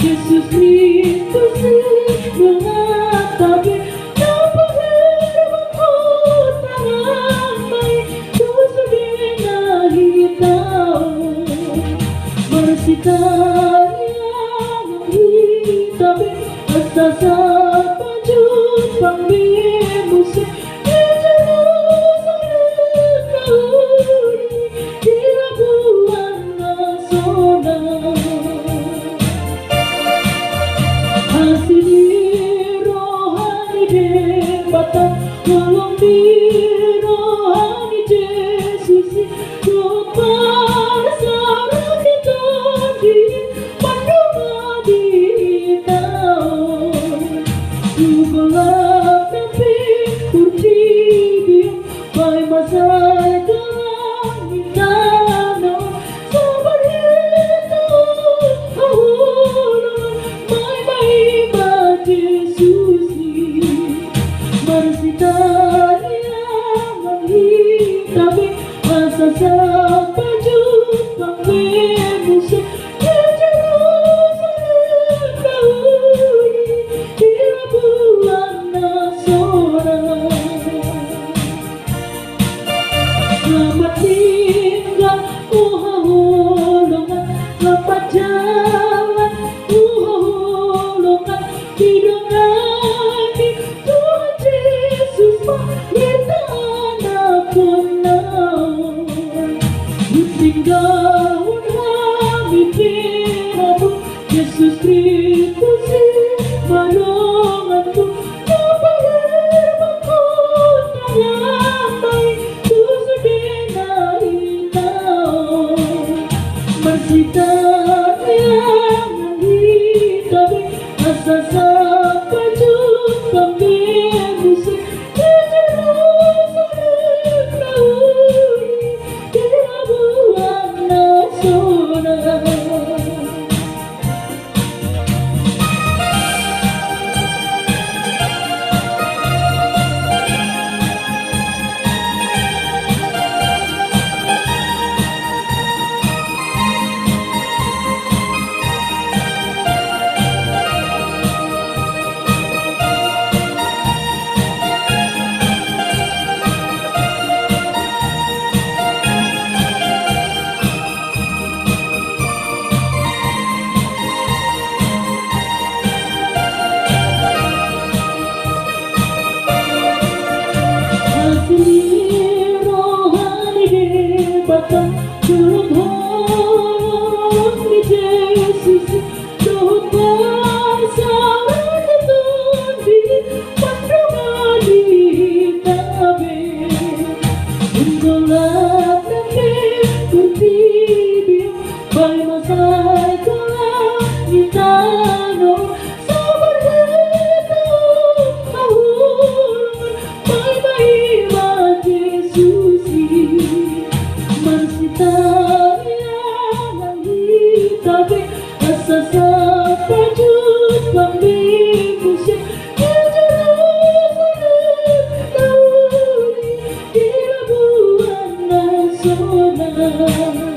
Yesus Kristus mengatakan tolong di rohani Yesus sarang kita di pandungan di tahun Subalak tapi kurci biar pai masa dalam kita no sabar itu mai mai ba Yesus Marsitanya menghitapi masa baju panggimusik di Jerusalem dahulu di bulan Nasora. Selamat tinggal uholongan, selamat jalan uholongan didongani kita anak kenal tinggalkan kami kiramu Yesus Kristus menolongku kepada yang baik Tuhan denai tahu bersitar yang hidup asa sampai jumpa musik batang Tuhan di Yesus Tuhan bersama Tuhan di pandungan di tabe Unggulat nanti kurtibi bai masai kala kita no sabar itu ahul bai bai ba Yesus Marsitanya tapi asa sampai jumpa musik di Jerusalem dahulu di bulan Nasona.